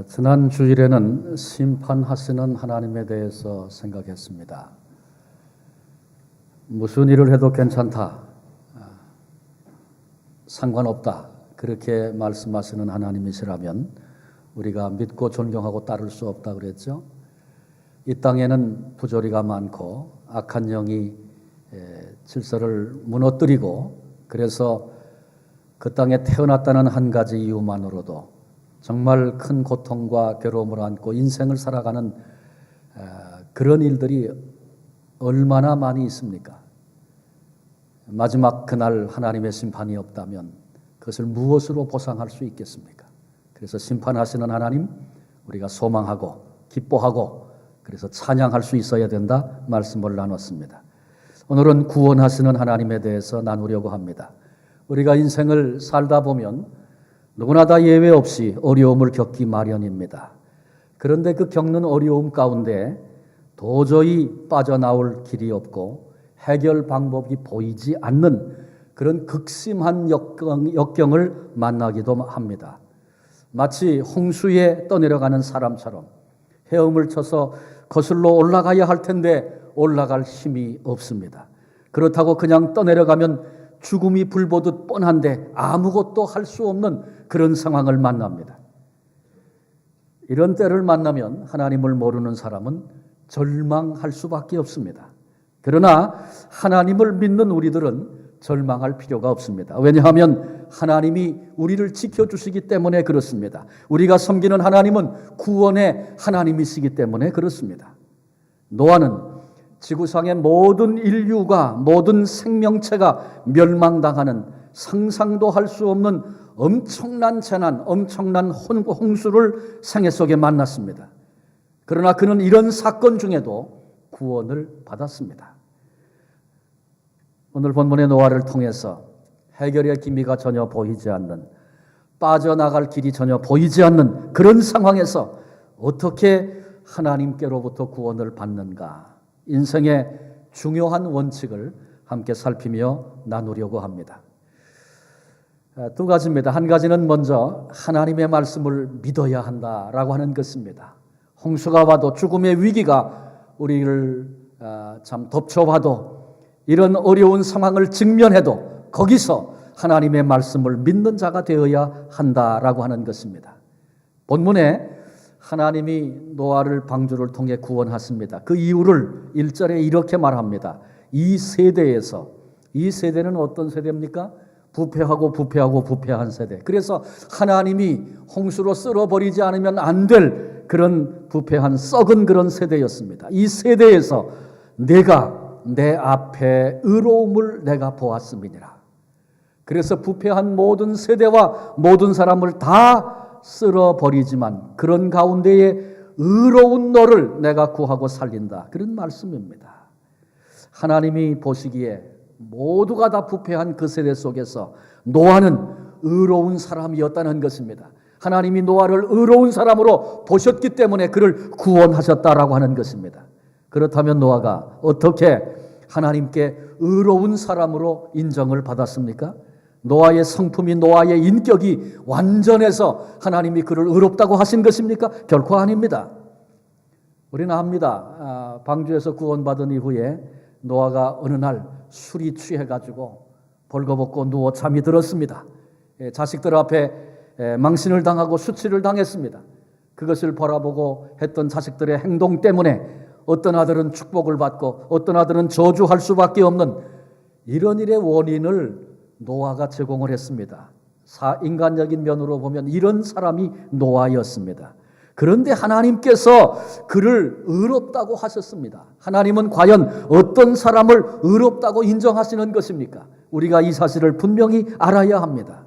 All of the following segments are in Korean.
지난 주일에는 심판하시는 하나님에 대해서 생각했습니다. 무슨 일을 해도 괜찮다, 상관없다, 그렇게 말씀하시는 하나님이시라면 우리가 믿고 존경하고 따를 수 없다 그랬죠. 이 땅에는 부조리가 많고 악한 영이 질서를 무너뜨리고, 그래서 그 땅에 태어났다는 한 가지 이유만으로도 정말 큰 고통과 괴로움을 안고 인생을 살아가는 그런 일들이 얼마나 많이 있습니까? 마지막 그날 하나님의 심판이 없다면 그것을 무엇으로 보상할 수 있겠습니까? 그래서 심판하시는 하나님 우리가 소망하고 기뻐하고 그래서 찬양할 수 있어야 된다 말씀을 나눴습니다. 오늘은 구원하시는 하나님에 대해서 나누려고 합니다. 우리가 인생을 살다 보면 누구나 다 예외 없이 어려움을 겪기 마련입니다. 그런데 그 겪는 어려움 가운데 도저히 빠져나올 길이 없고 해결 방법이 보이지 않는 그런 극심한 역경을 만나기도 합니다. 마치 홍수에 떠내려가는 사람처럼 헤엄을 쳐서 거슬러 올라가야 할 텐데 올라갈 힘이 없습니다. 그렇다고 그냥 떠내려가면 죽음이 불보듯 뻔한데 아무것도 할 수 없는 그런 상황을 만납니다. 이런 때를 만나면 하나님을 모르는 사람은 절망할 수밖에 없습니다. 그러나 하나님을 믿는 우리들은 절망할 필요가 없습니다. 왜냐하면 하나님이 우리를 지켜주시기 때문에 그렇습니다. 우리가 섬기는 하나님은 구원의 하나님이시기 때문에 그렇습니다. 노아는 지구상의 모든 인류가, 모든 생명체가 멸망당하는 상상도 할 수 없는 엄청난 재난, 엄청난 홍수를 생애 속에 만났습니다. 그러나 그는 이런 사건 중에도 구원을 받았습니다. 오늘 본문의 노아를 통해서 해결의 기미가 전혀 보이지 않는, 빠져나갈 길이 전혀 보이지 않는 그런 상황에서 어떻게 하나님께로부터 구원을 받는가, 인생의 중요한 원칙을 함께 살피며 나누려고 합니다. 두 가지입니다. 한 가지는 먼저 하나님의 말씀을 믿어야 한다라고 하는 것입니다. 홍수가 와도 죽음의 위기가 우리를 참 덮쳐와도 이런 어려운 상황을 직면해도 거기서 하나님의 말씀을 믿는 자가 되어야 한다라고 하는 것입니다. 본문에 하나님이 노아를 방주를 통해 구원하십니다. 그 이유를 1절에 이렇게 말합니다. 이 세대에서, 이 세대는 어떤 세대입니까? 부패한 세대. 그래서 하나님이 홍수로 쓸어버리지 않으면 안 될 그런 부패한 썩은 그런 세대였습니다. 이 세대에서 내가 내 앞에 의로움을 내가 보았음이니라. 그래서 부패한 모든 세대와 모든 사람을 다 쓸어버리지만 그런 가운데에 의로운 너를 내가 구하고 살린다. 그런 말씀입니다. 하나님이 보시기에 모두가 다 부패한 그 세대 속에서 노아는 의로운 사람이었다는 것입니다. 하나님이 노아를 의로운 사람으로 보셨기 때문에 그를 구원하셨다라고 하는 것입니다. 그렇다면 노아가 어떻게 하나님께 의로운 사람으로 인정을 받았습니까? 노아의 성품이, 노아의 인격이 완전해서 하나님이 그를 의롭다고 하신 것입니까? 결코 아닙니다. 우리는 압니다. 방주에서 구원받은 이후에 노아가 어느 날 술이 취해가지고 벌거벗고 누워 잠이 들었습니다. 자식들 앞에 망신을 당하고 수치를 당했습니다. 그것을 바라보고 했던 자식들의 행동 때문에 어떤 아들은 축복을 받고 어떤 아들은 저주할 수밖에 없는 이런 일의 원인을 노아가 제공을 했습니다. 인간적인 면으로 보면 이런 사람이 노아였습니다. 그런데 하나님께서 그를 의롭다고 하셨습니다. 하나님은 과연 어떤 사람을 의롭다고 인정하시는 것입니까? 우리가 이 사실을 분명히 알아야 합니다.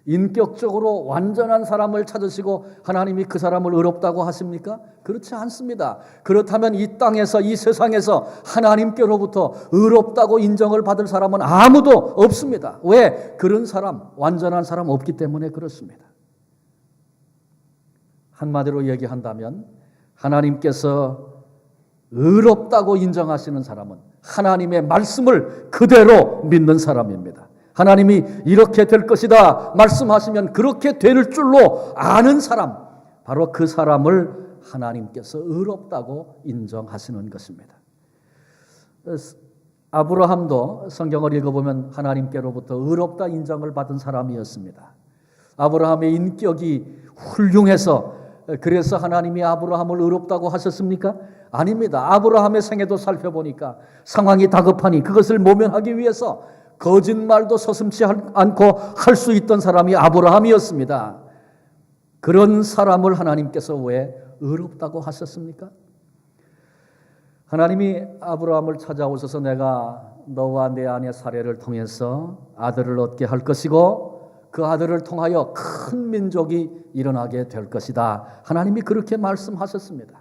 인격적으로 완전한 사람을 찾으시고 하나님이 그 사람을 의롭다고 하십니까? 그렇지 않습니다. 그렇다면 이 땅에서, 이 세상에서 하나님께로부터 의롭다고 인정을 받을 사람은 아무도 없습니다. 왜? 그런 사람, 완전한 사람 없기 때문에 그렇습니다. 한마디로 얘기한다면 하나님께서 의롭다고 인정하시는 사람은 하나님의 말씀을 그대로 믿는 사람입니다. 하나님이 이렇게 될 것이다 말씀하시면 그렇게 될 줄로 아는 사람, 바로 그 사람을 하나님께서 의롭다고 인정하시는 것입니다. 아브라함도 성경을 읽어보면 하나님께로부터 의롭다 인정을 받은 사람이었습니다. 아브라함의 인격이 훌륭해서 그래서 하나님이 아브라함을 의롭다고 하셨습니까? 아닙니다. 아브라함의 생애도 살펴보니까 상황이 다급하니 그것을 모면하기 위해서 거짓말도 서슴지 않고 할 수 있던 사람이 아브라함이었습니다. 그런 사람을 하나님께서 왜 의롭다고 하셨습니까? 하나님이 아브라함을 찾아오셔서 내가 너와 내 아내 사례를 통해서 아들을 얻게 할 것이고 그 아들을 통하여 큰 민족이 일어나게 될 것이다. 하나님이 그렇게 말씀하셨습니다.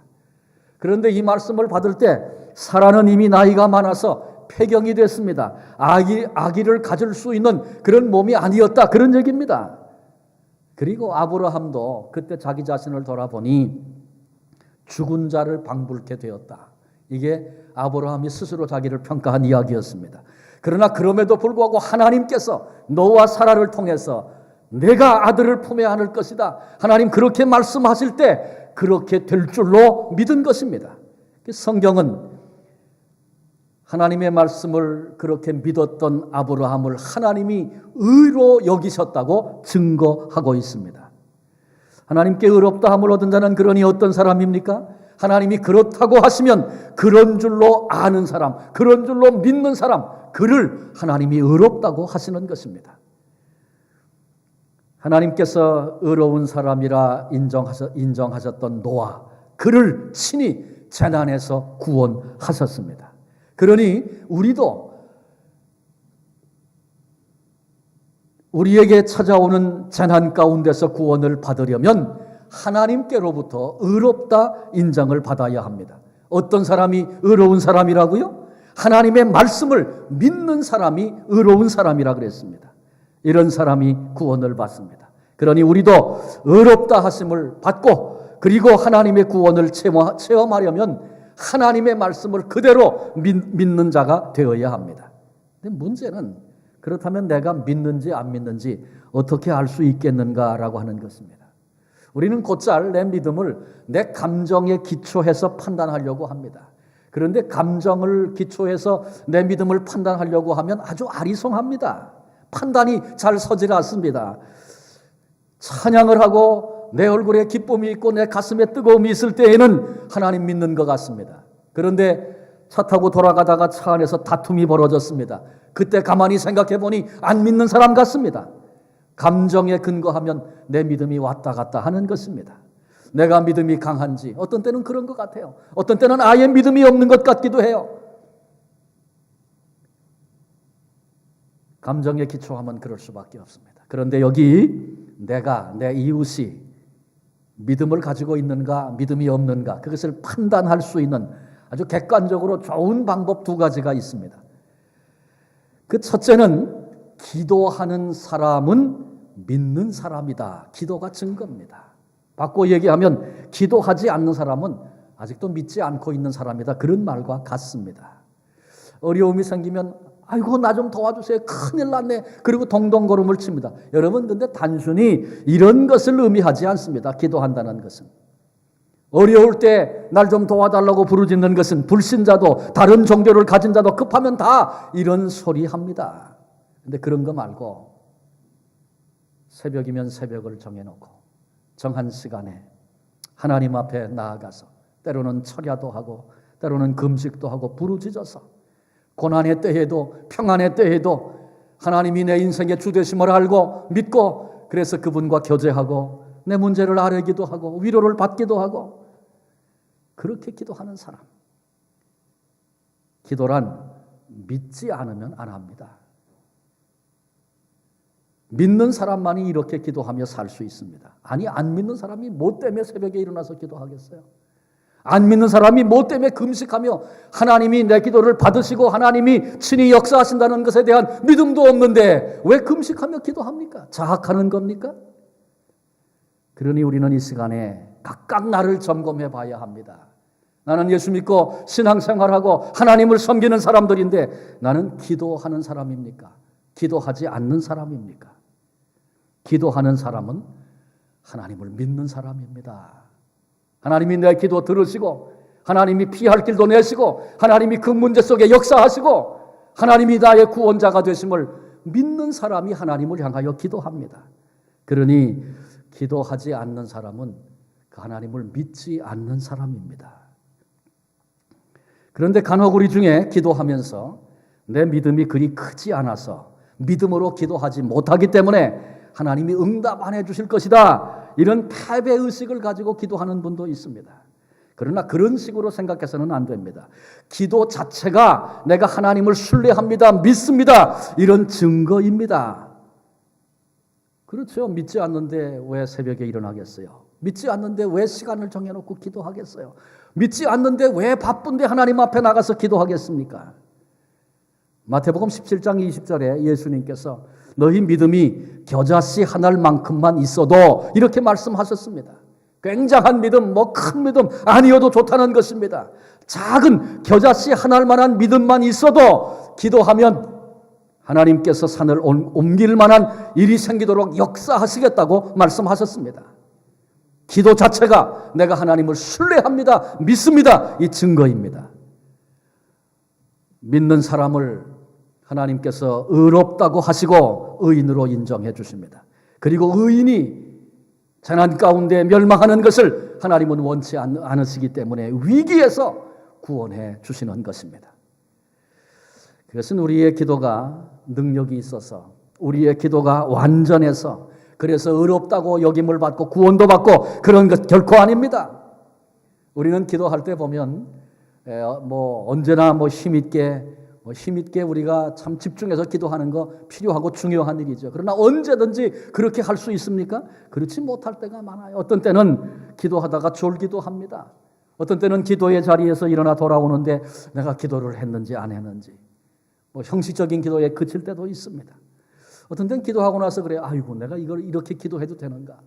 그런데 이 말씀을 받을 때 사라는 이미 나이가 많아서 폐경이 됐습니다. 아기를 가질 수 있는 그런 몸이 아니었다. 그런 얘기입니다. 그리고 아브라함도 그때 자기 자신을 돌아보니 죽은 자를 방불케 되었다. 이게 아브라함이 스스로 자기를 평가한 이야기였습니다. 그러나 그럼에도 불구하고 하나님께서 너와 사라를 통해서 내가 아들을 품에 안을 것이다. 하나님 그렇게 말씀하실 때 그렇게 될 줄로 믿은 것입니다. 성경은 하나님의 말씀을 그렇게 믿었던 아브라함을 하나님이 의로 여기셨다고 증거하고 있습니다. 하나님께 의롭다함을 얻은 자는 그러니 어떤 사람입니까? 하나님이 그렇다고 하시면 그런 줄로 아는 사람, 그런 줄로 믿는 사람, 그를 하나님이 의롭다고 하시는 것입니다. 하나님께서 의로운 사람이라 인정하셨던 노아, 그를 친히 재난에서 구원하셨습니다. 그러니 우리도 우리에게 찾아오는 재난 가운데서 구원을 받으려면 하나님께로부터 의롭다 인정을 받아야 합니다. 어떤 사람이 의로운 사람이라고요? 하나님의 말씀을 믿는 사람이 의로운 사람이라 그랬습니다. 이런 사람이 구원을 받습니다. 그러니 우리도 의롭다 하심을 받고 그리고 하나님의 구원을 체험하려면 하나님의 말씀을 그대로 믿는 자가 되어야 합니다. 근데 문제는 그렇다면 내가 믿는지 안 믿는지 어떻게 알 수 있겠는가라고 하는 것입니다. 우리는 곧잘 내 믿음을 내 감정에 기초해서 판단하려고 합니다. 그런데 감정을 기초해서 내 믿음을 판단하려고 하면 아주 아리송합니다. 판단이 잘 서질 않습니다. 찬양을 하고 내 얼굴에 기쁨이 있고 내 가슴에 뜨거움이 있을 때에는 하나님 믿는 것 같습니다. 그런데 차 타고 돌아가다가 차 안에서 다툼이 벌어졌습니다. 그때 가만히 생각해 보니 안 믿는 사람 같습니다. 감정에 근거하면 내 믿음이 왔다 갔다 하는 것입니다. 내가 믿음이 강한지 어떤 때는 그런 것 같아요. 어떤 때는 아예 믿음이 없는 것 같기도 해요. 감정에 기초하면 그럴 수밖에 없습니다. 그런데 여기 내가 내 이웃이 믿음을 가지고 있는가 믿음이 없는가 그것을 판단할 수 있는 아주 객관적으로 좋은 방법 두 가지가 있습니다. 그 첫째는 기도하는 사람은 믿는 사람이다. 기도가 증거입니다. 바꿔 얘기하면 기도하지 않는 사람은 아직도 믿지 않고 있는 사람이다. 그런 말과 같습니다. 어려움이 생기면 아이고 나 좀 도와주세요. 큰일 났네. 그리고 동동걸음을 칩니다. 여러분 근데 단순히 이런 것을 의미하지 않습니다. 기도한다는 것은. 어려울 때 날 좀 도와달라고 부르짖는 것은 불신자도 다른 종교를 가진 자도 급하면 다 이런 소리 합니다. 근데 그런 거 말고 새벽이면 새벽을 정해놓고 정한 시간에 하나님 앞에 나아가서 때로는 철야도 하고 때로는 금식도 하고 부르짖어서 고난의 때에도 평안의 때에도 하나님이 내 인생의 주되심을 알고 믿고 그래서 그분과 교제하고 내 문제를 아뢰기도 하고 위로를 받기도 하고 그렇게 기도하는 사람. 기도란 믿지 않으면 안 합니다. 믿는 사람만이 이렇게 기도하며 살 수 있습니다. 아니 안 믿는 사람이 뭐 때문에 새벽에 일어나서 기도하겠어요? 안 믿는 사람이 뭐 때문에 금식하며 하나님이 내 기도를 받으시고 하나님이 친히 역사하신다는 것에 대한 믿음도 없는데 왜 금식하며 기도합니까? 자학하는 겁니까? 그러니 우리는 이 시간에 각각 나를 점검해 봐야 합니다. 나는 예수 믿고 신앙생활하고 하나님을 섬기는 사람들인데 나는 기도하는 사람입니까? 기도하지 않는 사람입니까? 기도하는 사람은 하나님을 믿는 사람입니다. 하나님이 내 기도 들으시고 하나님이 피할 길도 내시고 하나님이 그 문제 속에 역사하시고 하나님이 나의 구원자가 되심을 믿는 사람이 하나님을 향하여 기도합니다. 그러니 기도하지 않는 사람은 그 하나님을 믿지 않는 사람입니다. 그런데 간혹 우리 중에 기도하면서 내 믿음이 그리 크지 않아서 믿음으로 기도하지 못하기 때문에 하나님이 응답 안 해주실 것이다, 이런 패배의식을 가지고 기도하는 분도 있습니다. 그러나 그런 식으로 생각해서는 안 됩니다. 기도 자체가 내가 하나님을 신뢰합니다, 믿습니다, 이런 증거입니다. 그렇죠. 믿지 않는데 왜 새벽에 일어나겠어요? 믿지 않는데 왜 시간을 정해놓고 기도하겠어요? 믿지 않는데 왜 바쁜데 하나님 앞에 나가서 기도하겠습니까? 마태복음 17장 20절에 예수님께서 너희 믿음이 겨자씨 하나만큼만 있어도 이렇게 말씀하셨습니다. 굉장한 믿음, 큰 믿음 아니어도 좋다는 것입니다. 작은 겨자씨 하나만한 믿음만 있어도 기도하면 하나님께서 산을 옮길 만한 일이 생기도록 역사하시겠다고 말씀하셨습니다. 기도 자체가 내가 하나님을 신뢰합니다, 믿습니다, 이 증거입니다. 믿는 사람을 하나님께서 의롭다고 하시고 의인으로 인정해 주십니다. 그리고 의인이 재난 가운데 멸망하는 것을 하나님은 원치 않으시기 때문에 위기에서 구원해 주시는 것입니다. 그것은 우리의 기도가 능력이 있어서, 우리의 기도가 완전해서, 그래서 의롭다고 여김을 받고 구원도 받고 그런 것 결코 아닙니다. 우리는 기도할 때 보면 언제나 힘있게 우리가 참 집중해서 기도하는 거 필요하고 중요한 일이죠. 그러나 언제든지 그렇게 할 수 있습니까? 그렇지 못할 때가 많아요. 어떤 때는 기도하다가 졸기도 합니다. 어떤 때는 기도의 자리에서 일어나 돌아오는데 내가 기도를 했는지 안 했는지, 형식적인 기도에 그칠 때도 있습니다. 어떤 때는 기도하고 나서 그래요. 아이고, 내가 이걸 이렇게 기도해도 되는가?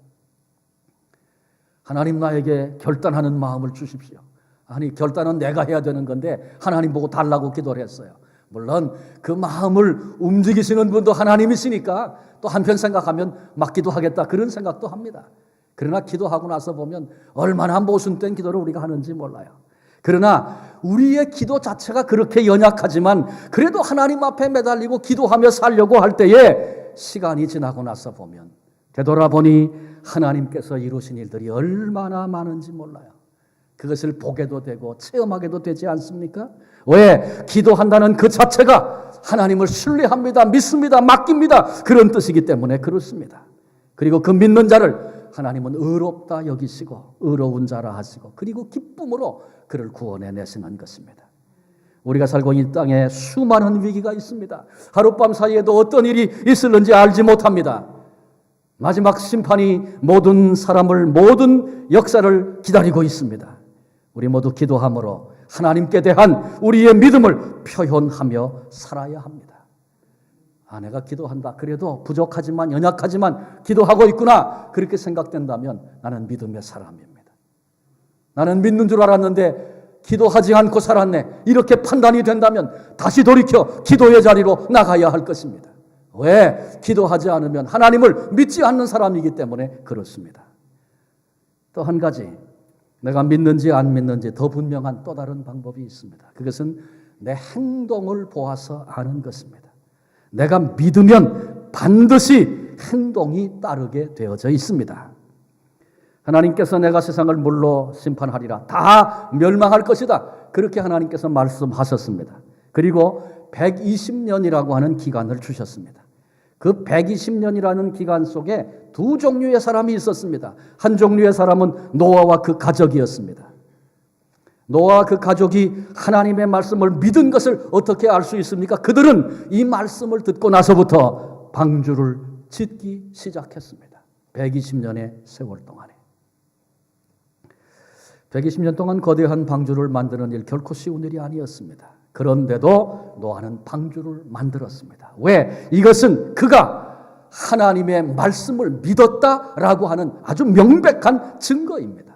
하나님 나에게 결단하는 마음을 주십시오. 아니, 결단은 내가 해야 되는 건데 하나님 보고 달라고 기도를 했어요. 물론 그 마음을 움직이시는 분도 하나님이시니까 또 한편 생각하면 맡기도 하겠다, 그런 생각도 합니다. 그러나 기도하고 나서 보면 얼마나 모순된 기도를 우리가 하는지 몰라요. 그러나 우리의 기도 자체가 그렇게 연약하지만 그래도 하나님 앞에 매달리고 기도하며 살려고 할 때에 시간이 지나고 나서 보면 되돌아보니 하나님께서 이루신 일들이 얼마나 많은지 몰라요. 그것을 보게도 되고 체험하게도 되지 않습니까? 왜? 기도한다는 그 자체가 하나님을 신뢰합니다, 믿습니다, 맡깁니다, 그런 뜻이기 때문에 그렇습니다. 그리고 그 믿는 자를 하나님은 의롭다 여기시고 의로운 자라 하시고 그리고 기쁨으로 그를 구원해 내시는 것입니다. 우리가 살고 있는 땅에 수많은 위기가 있습니다. 하룻밤 사이에도 어떤 일이 있을는지 알지 못합니다. 마지막 심판이 모든 사람을, 모든 역사를 기다리고 있습니다. 우리 모두 기도함으로 하나님께 대한 우리의 믿음을 표현하며 살아야 합니다. 내가 기도한다, 그래도 부족하지만 연약하지만 기도하고 있구나, 그렇게 생각된다면 나는 믿음의 사람입니다. 나는 믿는 줄 알았는데 기도하지 않고 살았네, 이렇게 판단이 된다면 다시 돌이켜 기도의 자리로 나가야 할 것입니다. 왜? 기도하지 않으면 하나님을 믿지 않는 사람이기 때문에 그렇습니다. 또 한 가지, 내가 믿는지 안 믿는지 더 분명한 또 다른 방법이 있습니다. 그것은 내 행동을 보아서 아는 것입니다. 내가 믿으면 반드시 행동이 따르게 되어져 있습니다. 하나님께서 내가 세상을 물로 심판하리라, 다 멸망할 것이다, 그렇게 하나님께서 말씀하셨습니다. 그리고 120년이라고 하는 기간을 주셨습니다. 그 120년이라는 기간 속에 두 종류의 사람이 있었습니다. 한 종류의 사람은 노아와 그 가족이었습니다. 노아와 그 가족이 하나님의 말씀을 믿은 것을 어떻게 알 수 있습니까? 그들은 이 말씀을 듣고 나서부터 방주를 짓기 시작했습니다. 120년의 세월 동안에. 120년 동안 거대한 방주를 만드는 일 결코 쉬운 일이 아니었습니다. 그런데도 노아는 방주를 만들었습니다. 왜? 이것은 그가 하나님의 말씀을 믿었다라고 하는 아주 명백한 증거입니다.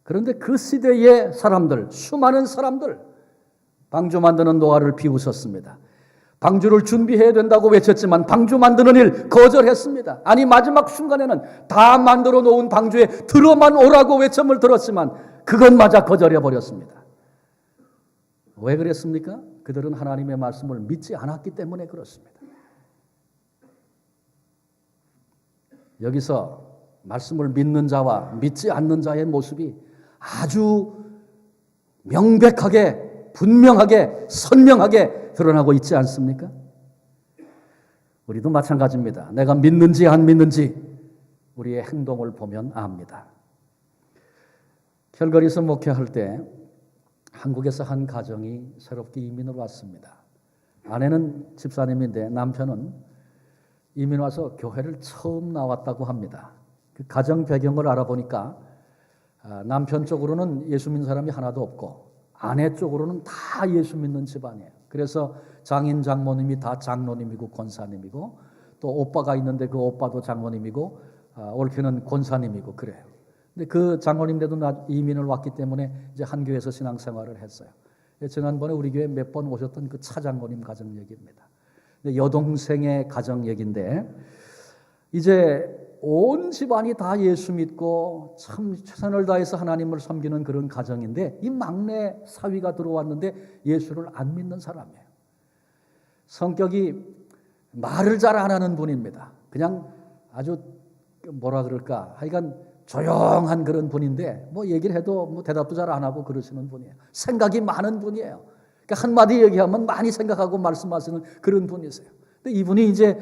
그런데 그 시대의 사람들, 수많은 사람들, 방주 만드는 노아를 비웃었습니다. 방주를 준비해야 된다고 외쳤지만 방주 만드는 일 거절했습니다. 아니 마지막 순간에는 다 만들어 놓은 방주에 들어만 오라고 외침을 들었지만 그것마저 거절해버렸습니다. 왜 그랬습니까? 그들은 하나님의 말씀을 믿지 않았기 때문에 그렇습니다. 여기서 말씀을 믿는 자와 믿지 않는 자의 모습이 아주 명백하게, 분명하게, 선명하게 드러나고 있지 않습니까? 우리도 마찬가지입니다. 내가 믿는지 안 믿는지 우리의 행동을 보면 압니다. 캘거리에서 목회할 때 한국에서 한 가정이 새롭게 이민을 왔습니다. 아내는 집사님인데 남편은 이민 와서 교회를 처음 나왔다고 합니다. 그 가정 배경을 알아보니까 남편 쪽으로는 예수 믿는 사람이 하나도 없고 아내 쪽으로는 다 예수 믿는 집안이에요. 그래서 장인 장모님이 다 장로님이고 권사님이고 또 오빠가 있는데 그 오빠도 장모님이고 올케는 권사님이고 그래요. 근데 그 장로님들도 이민을 왔기 때문에 이제 한 교회에서 신앙생활을 했어요. 지난번에 우리 교회 몇 번 오셨던 그 차장로님 가정 얘기입니다. 여동생의 가정 얘기인데 이제 온 집안이 다 예수 믿고 참 최선을 다해서 하나님을 섬기는 그런 가정인데 이 막내 사위가 들어왔는데 예수를 안 믿는 사람이에요. 성격이 말을 잘 안 하는 분입니다. 그냥 아주 뭐라 그럴까 하여간 조용한 그런 분인데 뭐 얘기를 해도 뭐 대답도 잘 안 하고 그러시는 분이에요. 생각이 많은 분이에요. 그러니까 한마디 얘기하면 많이 생각하고 말씀하시는 그런 분이세요. 근데 이분이 이제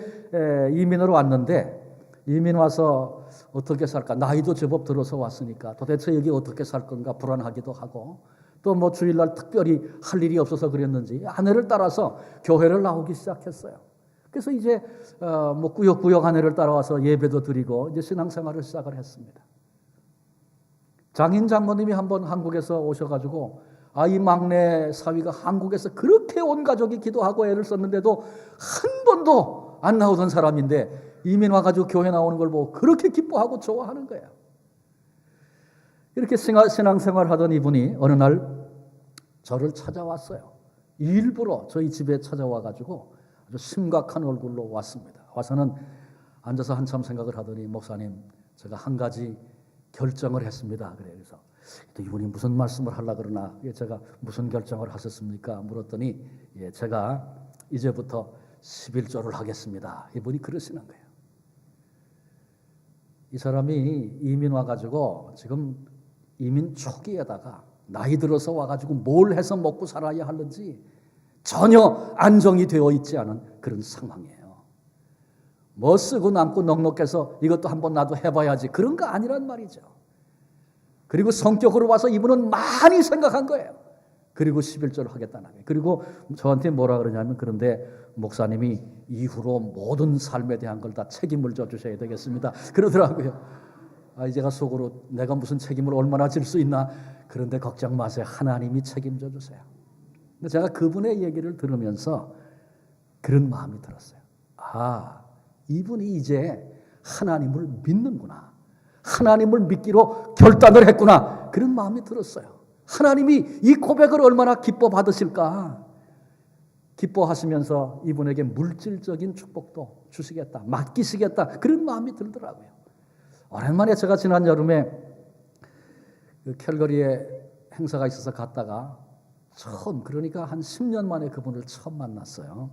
이민으로 왔는데 이민 와서 어떻게 살까? 나이도 제법 들어서 왔으니까 도대체 여기 어떻게 살 건가 불안하기도 하고 또 뭐 주일날 특별히 할 일이 없어서 그랬는지 아내를 따라서 교회를 나오기 시작했어요. 그래서 이제 뭐 꾸역꾸역 아내를 따라와서 예배도 드리고 이제 신앙생활을 시작을 했습니다. 장인 장모님이 한번 한국에서 오셔가지고 이 막내 사위가 한국에서 그렇게 온 가족이 기도하고 애를 썼는데도 한 번도 안 나오던 사람인데 이민 와가지고 교회 나오는 걸 보고 그렇게 기뻐하고 좋아하는 거예요. 이렇게 신앙생활 하던 이분이 어느 날 저를 찾아왔어요. 일부러 저희 집에 찾아와가지고 아주 심각한 얼굴로 왔습니다. 와서는 앉아서 한참 생각을 하더니 목사님 제가 한 가지 결정을 했습니다. 그래서 또 이분이 무슨 말씀을 하려고 그러나 제가 무슨 결정을 하셨습니까? 물었더니 제가 이제부터 11조를 하겠습니다. 이분이 그러시는 거예요. 이 사람이 이민 와가지고 지금 이민 초기에다가 나이 들어서 와가지고 뭘 해서 먹고 살아야 하는지 전혀 안정이 되어 있지 않은 그런 상황이에요. 뭐 쓰고 남고 넉넉해서 이것도 한번 나도 해봐야지 그런 거 아니란 말이죠. 그리고 성격으로 와서 이분은 많이 생각한 거예요. 그리고 11조를 하겠다는 거예요. 그리고 저한테 뭐라 그러냐면 그런데 목사님이 이후로 모든 삶에 대한 걸 다 책임을 져주셔야 되겠습니다. 그러더라고요. 제가 속으로 내가 무슨 책임을 얼마나 질 수 있나. 그런데 걱정 마세요. 하나님이 책임져 주세요. 근데 제가 그분의 얘기를 들으면서 그런 마음이 들었어요. 이분이 이제 하나님을 믿는구나. 하나님을 믿기로 결단을 했구나. 그런 마음이 들었어요. 하나님이 이 고백을 얼마나 기뻐 받으실까. 기뻐하시면서 이분에게 물질적인 축복도 주시겠다. 맡기시겠다. 그런 마음이 들더라고요. 오랜만에 제가 지난 여름에 그 캘거리에 행사가 있어서 갔다가 처음 그러니까 한 10년 만에 그분을 처음 만났어요.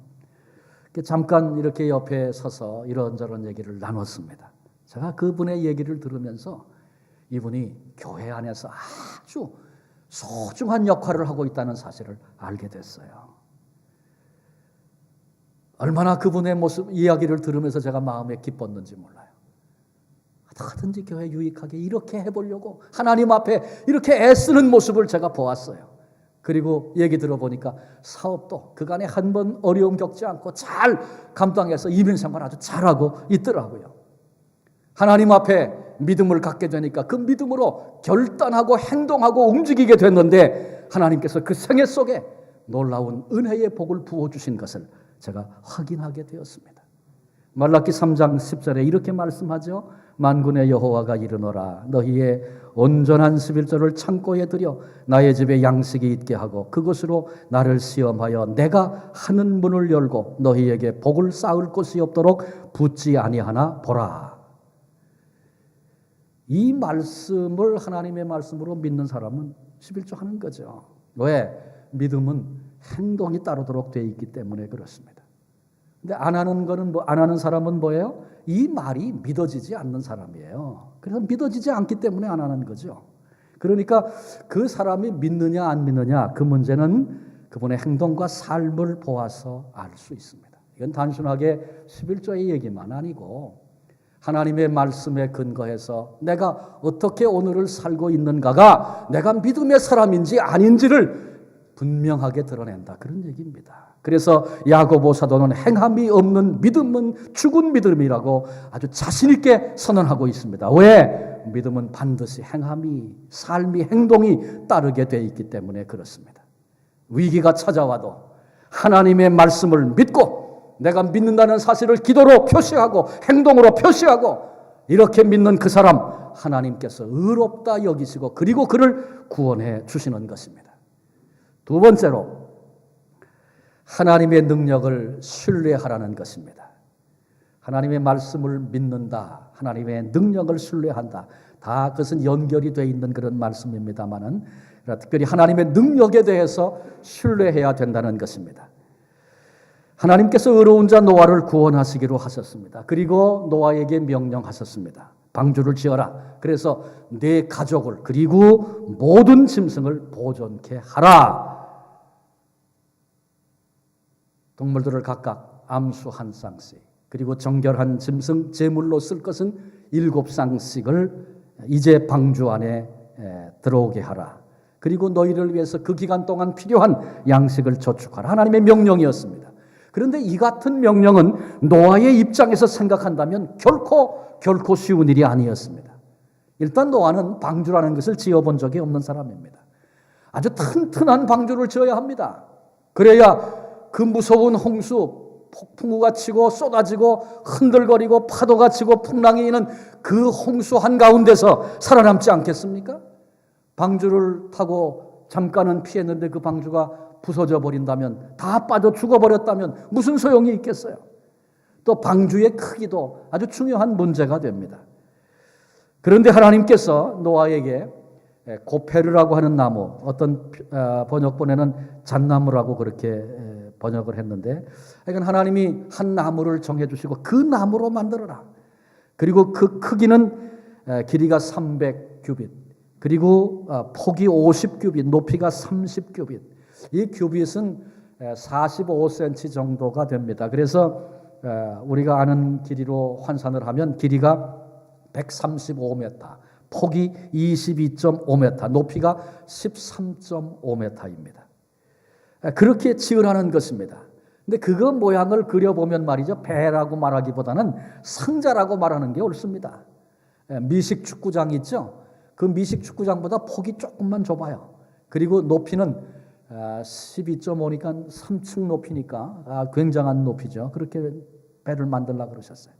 잠깐 이렇게 옆에 서서 이런저런 얘기를 나눴습니다. 제가 그분의 얘기를 들으면서 이분이 교회 안에서 아주 소중한 역할을 하고 있다는 사실을 알게 됐어요. 얼마나 그분의 모습, 이야기를 들으면서 제가 마음에 기뻤는지 몰라요. 어떻게든지 교회 유익하게 이렇게 해보려고 하나님 앞에 이렇게 애쓰는 모습을 제가 보았어요. 그리고 얘기 들어보니까 사업도 그간에 한 번 어려움 겪지 않고 잘 감당해서 이민생활 아주 잘하고 있더라고요. 하나님 앞에 믿음을 갖게 되니까 그 믿음으로 결단하고 행동하고 움직이게 됐는데 하나님께서 그 생애 속에 놀라운 은혜의 복을 부어주신 것을 제가 확인하게 되었습니다. 말라기 3장 10절에 이렇게 말씀하죠. 만군의 여호와가 이르노라 너희의 온전한 11조를 창고에 들여 나의 집에 양식이 있게 하고 그것으로 나를 시험하여 내가 하는 문을 열고 너희에게 복을 쌓을 곳이 없도록 붙지 아니하나 보라. 이 말씀을 하나님의 말씀으로 믿는 사람은 11조 하는 거죠. 왜? 믿음은 행동이 따르도록 되어 있기 때문에 그렇습니다. 근데 안 하는 사람은 뭐예요? 이 말이 믿어지지 않는 사람이에요. 그래서 믿어지지 않기 때문에 안 하는 거죠. 그러니까 그 사람이 믿느냐 안 믿느냐 그 문제는 그분의 행동과 삶을 보아서 알 수 있습니다. 이건 단순하게 11조의 얘기만 아니고 하나님의 말씀에 근거해서 내가 어떻게 오늘을 살고 있는가가 내가 믿음의 사람인지 아닌지를 분명하게 드러낸다. 그런 얘기입니다. 그래서 야고보 사도는 행함이 없는 믿음은 죽은 믿음이라고 아주 자신 있게 선언하고 있습니다. 왜? 믿음은 반드시 행함이, 삶이, 행동이 따르게 돼 있기 때문에 그렇습니다. 위기가 찾아와도 하나님의 말씀을 믿고 내가 믿는다는 사실을 기도로 표시하고 행동으로 표시하고 이렇게 믿는 그 사람 하나님께서 의롭다 여기시고 그리고 그를 구원해 주시는 것입니다. 두 번째로 하나님의 능력을 신뢰하라는 것입니다. 하나님의 말씀을 믿는다. 하나님의 능력을 신뢰한다. 다 그것은 연결이 되어 있는 그런 말씀입니다만은 특별히 하나님의 능력에 대해서 신뢰해야 된다는 것입니다. 하나님께서 의로운 자 노아를 구원하시기로 하셨습니다. 그리고 노아에게 명령하셨습니다. 방주를 지어라. 그래서 내 가족을 그리고 모든 짐승을 보존케 하라. 동물들을 각각 암수 한 쌍씩 그리고 정결한 짐승 제물로 쓸 것은 7쌍씩을 이제 방주 안에 들어오게 하라. 그리고 너희를 위해서 그 기간 동안 필요한 양식을 저축하라. 하나님의 명령이었습니다. 그런데 이 같은 명령은 노아의 입장에서 생각한다면 결코 쉬운 일이 아니었습니다. 일단 노아는 방주라는 것을 지어본 적이 없는 사람입니다. 아주 튼튼한 방주를 지어야 합니다. 그래야 그 무서운 홍수, 폭풍우가 치고 쏟아지고 흔들거리고 파도가 치고 풍랑이 있는 그 홍수 한가운데서 살아남지 않겠습니까? 방주를 타고 잠깐은 피했는데 그 방주가 부서져 버린다면, 다 빠져 죽어버렸다면 무슨 소용이 있겠어요? 또 방주의 크기도 아주 중요한 문제가 됩니다. 그런데 하나님께서 노아에게 고페르라고 하는 나무, 어떤 번역본에는 잣나무라고 그렇게 번역을 했는데, 그러니까 하나님이 한 나무를 정해주시고 그 나무로 만들어라. 그리고 그 크기는 길이가 300규빗, 그리고 폭이 50규빗, 높이가 30규빗. 이 규빗은 45cm 정도가 됩니다. 그래서 우리가 아는 길이로 환산을 하면 길이가 135m, 폭이 22.5m, 높이가 13.5m입니다. 그렇게 지으라는 것입니다. 근데 그거 모양을 그려보면 말이죠, 배라고 말하기보다는 상자라고 말하는 게 옳습니다. 미식 축구장 있죠? 그 미식 축구장보다 폭이 조금만 좁아요. 그리고 높이는 12.5니까 3층 높이니까 굉장한 높이죠. 그렇게 배를 만들려고 그러셨어요.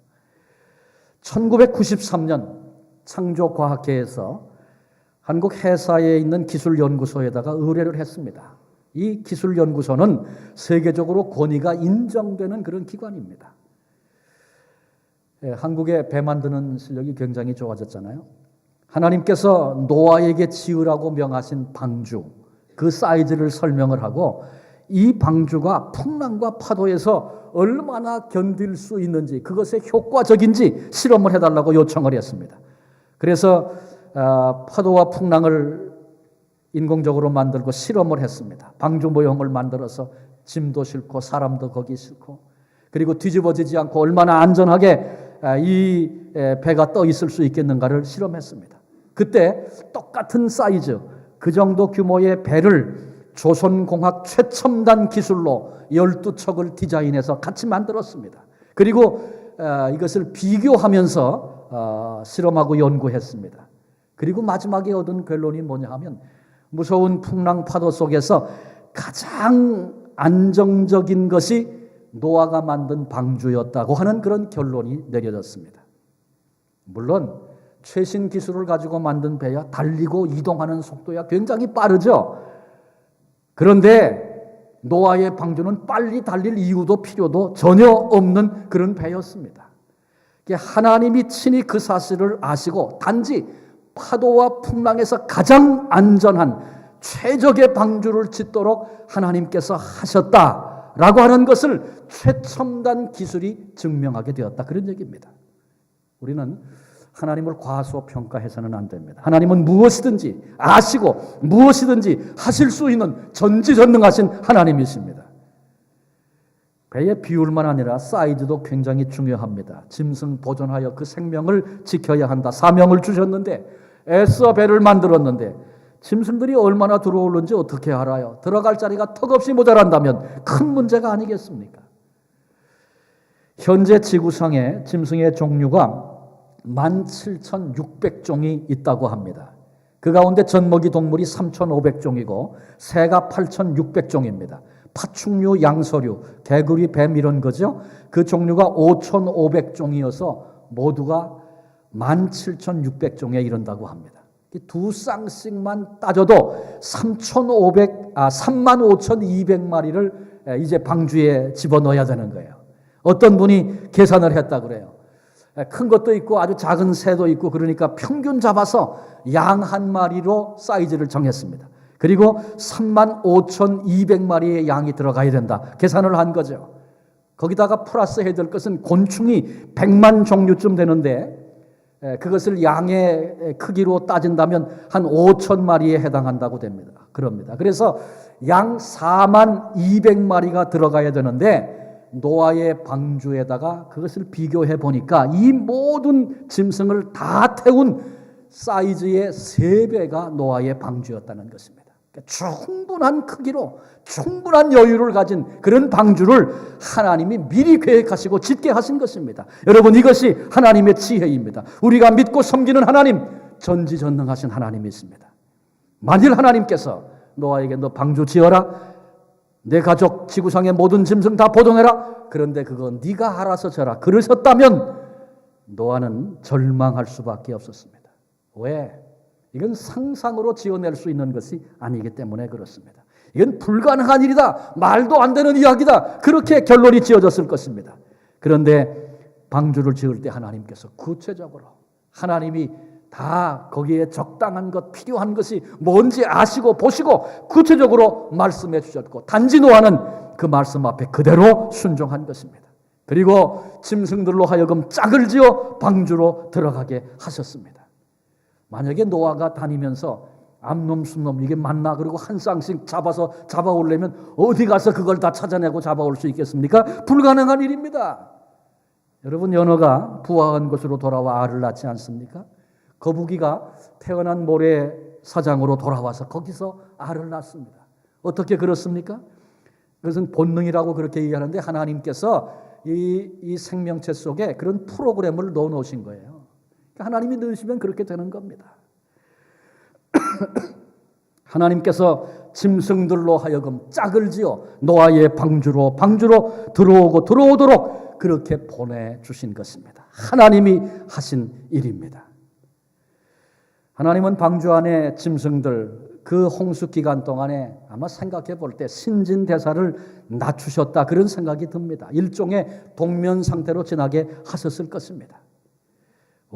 1993년 창조과학회에서 한국 해사에 있는 기술연구소에다가 의뢰를 했습니다. 이 기술연구소는 세계적으로 권위가 인정되는 그런 기관입니다. 한국의 배 만드는 실력이 굉장히 좋아졌잖아요. 하나님께서 노아에게 지으라고 명하신 방주, 그 사이즈를 설명을 하고 이 방주가 풍랑과 파도에서 얼마나 견딜 수 있는지, 그것의 효과적인지 실험을 해달라고 요청을 했습니다. 그래서 파도와 풍랑을 인공적으로 만들고 실험을 했습니다. 방주 모형을 만들어서 짐도 싣고 사람도 거기 싣고, 그리고 뒤집어지지 않고 얼마나 안전하게 이 배가 떠 있을 수 있겠는가를 실험했습니다. 그때 똑같은 사이즈, 그 정도 규모의 배를 조선공학 최첨단 기술로 12척을 디자인해서 같이 만들었습니다. 그리고 이것을 비교하면서 실험하고 연구했습니다. 그리고 마지막에 얻은 결론이 뭐냐 하면, 무서운 풍랑 파도 속에서 가장 안정적인 것이 노아가 만든 방주였다고 하는 그런 결론이 내려졌습니다. 물론 최신 기술을 가지고 만든 배야 달리고 이동하는 속도야 굉장히 빠르죠. 그런데 노아의 방주는 빨리 달릴 이유도 필요도 전혀 없는 그런 배였습니다. 하나님이 친히 그 사실을 아시고 단지 파도와 풍랑에서 가장 안전한 최적의 방주를 짓도록 하나님께서 하셨다라고 하는 것을 최첨단 기술이 증명하게 되었다. 그런 얘기입니다. 우리는 하나님을 과소평가해서는 안 됩니다. 하나님은 무엇이든지 아시고 무엇이든지 하실 수 있는 전지전능하신 하나님이십니다. 배의 비율만 아니라 사이즈도 굉장히 중요합니다. 짐승 보존하여 그 생명을 지켜야 한다. 사명을 주셨는데 애써 배를 만들었는데 짐승들이 얼마나 들어오는지 어떻게 알아요? 들어갈 자리가 턱없이 모자란다면 큰 문제가 아니겠습니까? 현재 지구상에 짐승의 종류가 17,600종이 있다고 합니다. 그 가운데 젖먹이 동물이 3,500종이고 새가 8,600종입니다. 파충류, 양서류, 개구리, 뱀 이런 거죠. 그 종류가 5,500종이어서 모두가 17,600종에 이른다고 합니다. 두 쌍씩만 따져도 35,200마리를 이제 방주에 집어넣어야 되는 거예요. 어떤 분이 계산을 했다 그래요. 큰 것도 있고 아주 작은 새도 있고 그러니까 평균 잡아서 양 한 마리로 사이즈를 정했습니다. 그리고 35,200마리의 양이 들어가야 된다. 계산을 한 거죠. 거기다가 플러스 해야 될 것은 곤충이 100만 종류쯤 되는데 그것을 양의 크기로 따진다면 한 5,000마리에 해당한다고 됩니다. 그럽니다. 그래서 양 42,200마리가 들어가야 되는데 노아의 방주에다가 그것을 비교해 보니까 이 모든 짐승을 다 태운 사이즈의 3배가 노아의 방주였다는 것입니다. 충분한 크기로 충분한 여유를 가진 그런 방주를 하나님이 미리 계획하시고 짓게 하신 것입니다. 여러분, 이것이 하나님의 지혜입니다. 우리가 믿고 섬기는 하나님, 전지전능하신 하나님이십니다. 만일 하나님께서 노아에게 너 방주 지어라, 내 가족 지구상의 모든 짐승 다 보존해라, 그런데 그거 네가 알아서 져라 그러셨다면 노아는 절망할 수밖에 없었습니다. 왜? 이건 상상으로 지어낼 수 있는 것이 아니기 때문에 그렇습니다. 이건 불가능한 일이다, 말도 안 되는 이야기다, 그렇게 결론이 지어졌을 것입니다. 그런데 방주를 지을 때 하나님께서 구체적으로 하나님이 다 거기에 적당한 것, 필요한 것이 뭔지 아시고 보시고 구체적으로 말씀해 주셨고 단지 노아는 그 말씀 앞에 그대로 순종한 것입니다. 그리고 짐승들로 하여금 짝을 지어 방주로 들어가게 하셨습니다. 만약에 노아가 다니면서 암놈 순놈 이게 맞나 그리고 한 쌍씩 잡아오려면 어디 가서 그걸 다 찾아내고 잡아올 수 있겠습니까? 불가능한 일입니다. 여러분, 연어가 부화한 곳으로 돌아와 알을 낳지 않습니까? 거북이가 태어난 모래사장으로 돌아와서 거기서 알을 낳습니다. 어떻게 그렇습니까? 그것은 본능이라고 그렇게 얘기하는데 하나님께서 이 생명체 속에 그런 프로그램을 넣어 놓으신 거예요. 하나님이 넣으시면 그렇게 되는 겁니다. 하나님께서 짐승들로 하여금 짝을 지어 노아의 방주로 들어오도록 그렇게 보내주신 것입니다. 하나님이 하신 일입니다. 하나님은 방주 안에 짐승들 그 홍수 기간 동안에 아마 생각해 볼 때 신진대사를 낮추셨다 그런 생각이 듭니다. 일종의 동면 상태로 지나게 하셨을 것입니다.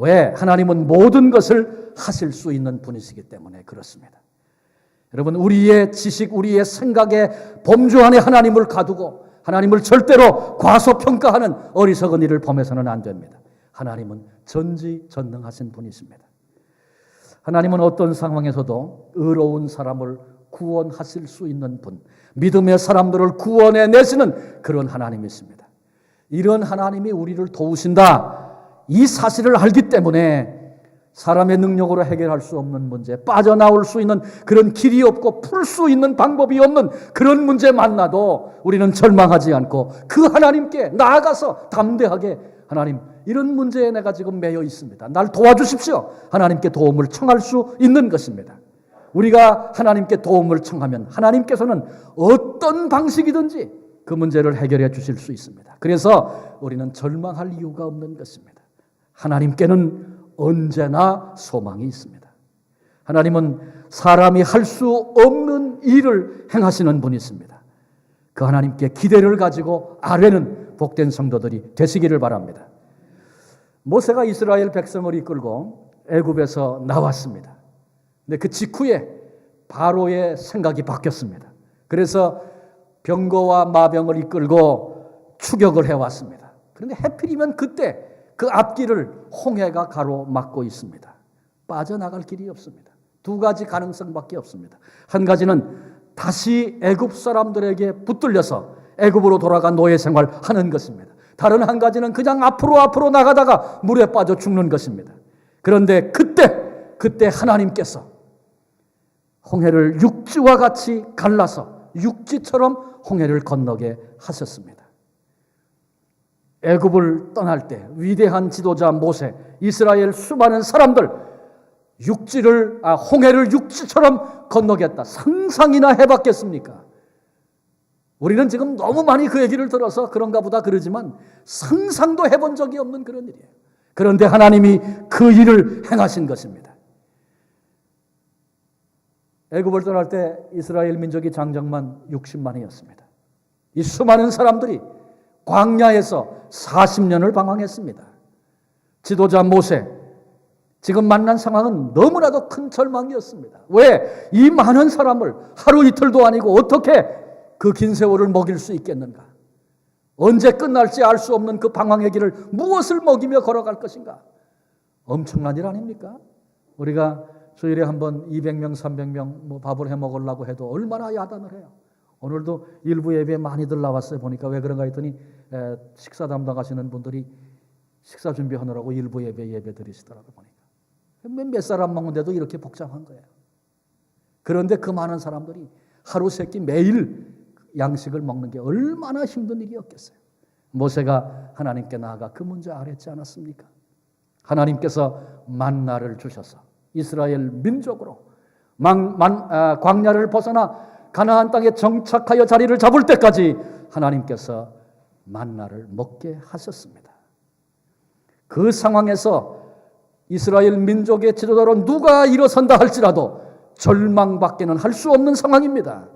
왜? 하나님은 모든 것을 하실 수 있는 분이시기 때문에 그렇습니다. 여러분, 우리의 지식, 우리의 생각에 범주 안에 하나님을 가두고 하나님을 절대로 과소평가하는 어리석은 일을 범해서는 안 됩니다. 하나님은 전지전능하신 분이십니다. 하나님은 어떤 상황에서도 의로운 사람을 구원하실 수 있는 분, 믿음의 사람들을 구원해내시는 그런 하나님이십니다. 이런 하나님이 우리를 도우신다, 이 사실을 알기 때문에 사람의 능력으로 해결할 수 없는 문제, 빠져나올 수 있는 그런 길이 없고 풀 수 있는 방법이 없는 그런 문제 만나도 우리는 절망하지 않고 그 하나님께 나아가서 담대하게 하나님, 이런 문제에 내가 지금 매여 있습니다. 날 도와주십시오. 하나님께 도움을 청할 수 있는 것입니다. 우리가 하나님께 도움을 청하면 하나님께서는 어떤 방식이든지 그 문제를 해결해 주실 수 있습니다. 그래서 우리는 절망할 이유가 없는 것입니다. 하나님께는 언제나 소망이 있습니다. 하나님은 사람이 할 수 없는 일을 행하시는 분이십니다. 그 하나님께 기대를 가지고 아뢰는 복된 성도들이 되시기를 바랍니다. 모세가 이스라엘 백성을 이끌고 애굽에서 나왔습니다. 근데 그 직후에 바로의 생각이 바뀌었습니다. 그래서 병거와 마병을 이끌고 추격을 해왔습니다. 그런데 하필이면 그때 그 앞길을 홍해가 가로막고 있습니다. 빠져나갈 길이 없습니다. 두 가지 가능성밖에 없습니다. 한 가지는 다시 애굽 사람들에게 붙들려서 애굽으로 돌아가 노예 생활하는 것입니다. 다른 한 가지는 그냥 앞으로 나가다가 물에 빠져 죽는 것입니다. 그런데 그때 하나님께서 홍해를 육지와 같이 갈라서 육지처럼 홍해를 건너게 하셨습니다. 애굽을 떠날 때 위대한 지도자 모세, 이스라엘 수많은 사람들 홍해를 육지처럼 건너겠다. 상상이나 해봤겠습니까? 우리는 지금 너무 많이 그 얘기를 들어서 그런가 보다 그러지만 상상도 해본 적이 없는 그런 일이에요. 그런데 하나님이 그 일을 행하신 것입니다. 애굽을 떠날 때 이스라엘 민족이 장정만 60만이었습니다. 이 수많은 사람들이 광야에서 40년을 방황했습니다. 지도자 모세, 지금 만난 상황은 너무나도 큰 절망이었습니다. 왜? 이 많은 사람을 하루 이틀도 아니고 어떻게 그 긴 세월을 먹일 수 있겠는가? 언제 끝날지 알 수 없는 그 방황의 길을 무엇을 먹이며 걸어갈 것인가? 엄청난 일 아닙니까? 우리가 주일에 한번 200명, 300명 밥을 해 먹으려고 해도 얼마나 야단을 해요. 오늘도 일부 예배에 많이들 나왔어요. 보니까 왜 그런가 했더니 식사 담당하시는 분들이 식사 준비하느라고 일부 예배 드리시더라고요. 보니까 몇 사람 먹는데도 이렇게 복잡한 거예요. 그런데 그 많은 사람들이 하루 세 끼 매일 양식을 먹는 게 얼마나 힘든 일이었겠어요. 모세가 하나님께 나아가 그 문제 아뢰지 않았습니까? 하나님께서 만나를 주셔서 이스라엘 민족으로 광야를 벗어나 가나안 땅에 정착하여 자리를 잡을 때까지 하나님께서 만나를 먹게 하셨습니다. 그 상황에서 이스라엘 민족의 지도자로 누가 일어선다 할지라도 절망밖에는 할 수 없는 상황입니다.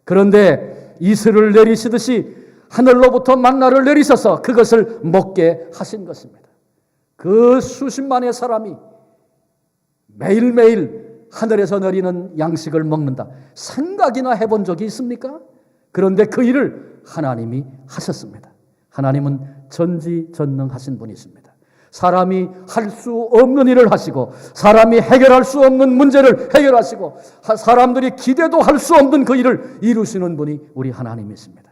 그런데 이슬을 내리시듯이 하늘로부터 만나를 내리셔서 그것을 먹게 하신 것입니다. 그 수십만의 사람이 매일매일 하늘에서 내리는 양식을 먹는다. 생각이나 해본 적이 있습니까? 그런데 그 일을 하나님이 하셨습니다. 하나님은 전지전능하신 분이십니다. 사람이 할 수 없는 일을 하시고 사람이 해결할 수 없는 문제를 해결하시고 사람들이 기대도 할 수 없는 그 일을 이루시는 분이 우리 하나님이십니다.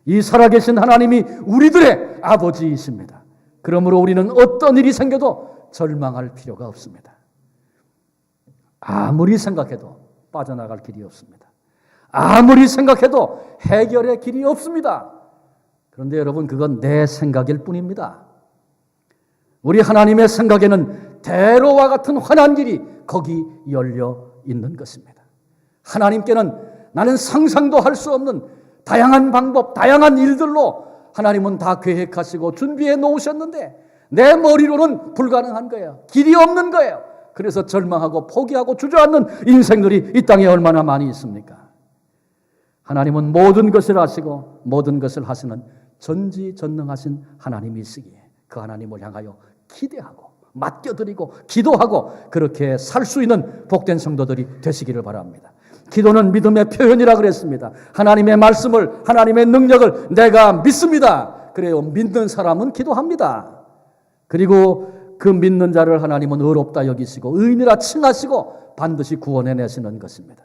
이 살아계신 하나님이 우리들의 아버지이십니다. 그러므로 우리는 어떤 일이 생겨도 절망할 필요가 없습니다. 아무리 생각해도 빠져나갈 길이 없습니다. 아무리 생각해도 해결의 길이 없습니다. 그런데 여러분, 그건 내 생각일 뿐입니다. 우리 하나님의 생각에는 대로와 같은 환한 길이 거기 열려 있는 것입니다. 하나님께는 나는 상상도 할 수 없는 다양한 방법, 다양한 일들로 하나님은 다 계획하시고 준비해 놓으셨는데 내 머리로는 불가능한 거예요. 길이 없는 거예요. 그래서 절망하고 포기하고 주저앉는 인생들이 이 땅에 얼마나 많이 있습니까? 하나님은 모든 것을 아시고 모든 것을 하시는 전지전능하신 하나님이시기에 그 하나님을 향하여 기대하고 맡겨드리고 기도하고 그렇게 살 수 있는 복된 성도들이 되시기를 바랍니다. 기도는 믿음의 표현이라 그랬습니다. 하나님의 말씀을, 하나님의 능력을 내가 믿습니다. 그래요. 믿는 사람은 기도합니다. 그리고 그 믿는 자를 하나님은 의롭다 여기시고 의인이라 칭하시고 반드시 구원해내시는 것입니다.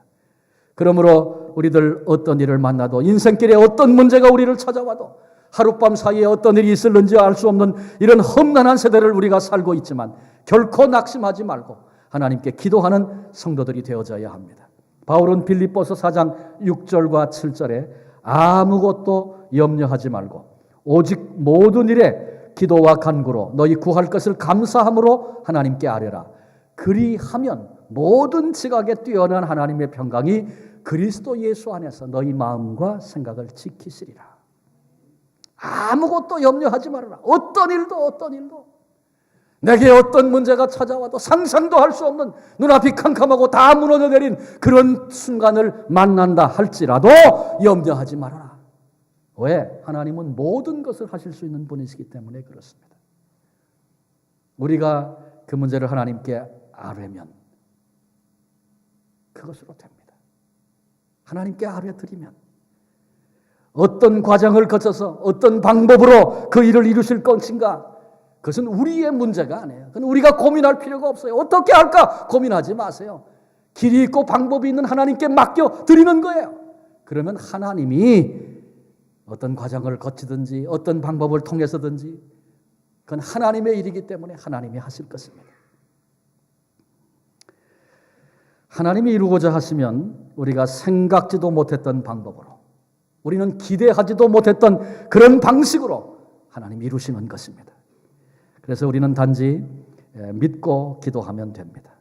그러므로 우리들 어떤 일을 만나도 인생길에 어떤 문제가 우리를 찾아와도 하룻밤 사이에 어떤 일이 있을는지 알 수 없는 이런 험난한 세대를 우리가 살고 있지만 결코 낙심하지 말고 하나님께 기도하는 성도들이 되어져야 합니다. 바울은 빌립보서 4장 6절과 7절에 아무것도 염려하지 말고 오직 모든 일에 기도와 간구로 너희 구할 것을 감사함으로 하나님께 아뢰라. 그리하면 모든 지각에 뛰어난 하나님의 평강이 그리스도 예수 안에서 너희 마음과 생각을 지키시리라. 아무것도 염려하지 말아라. 어떤 일도 내게 어떤 문제가 찾아와도 상상도 할 수 없는 눈앞이 캄캄하고 다 무너져 내린 그런 순간을 만난다 할지라도 염려하지 말아라. 왜? 하나님은 모든 것을 하실 수 있는 분이시기 때문에 그렇습니다. 우리가 그 문제를 하나님께 아뢰면 그것으로 됩니다. 하나님께 아뢰드리면 어떤 과정을 거쳐서 어떤 방법으로 그 일을 이루실 것인가, 그것은 우리의 문제가 아니에요. 그건 우리가 고민할 필요가 없어요. 어떻게 할까 고민하지 마세요. 길이 있고 방법이 있는 하나님께 맡겨 드리는 거예요. 그러면 하나님이 어떤 과정을 거치든지 어떤 방법을 통해서든지 그건 하나님의 일이기 때문에 하나님이 하실 것입니다. 하나님이 이루고자 하시면 우리가 생각지도 못했던 방법으로, 우리는 기대하지도 못했던 그런 방식으로 하나님이 이루시는 것입니다. 그래서 우리는 단지 믿고 기도하면 됩니다.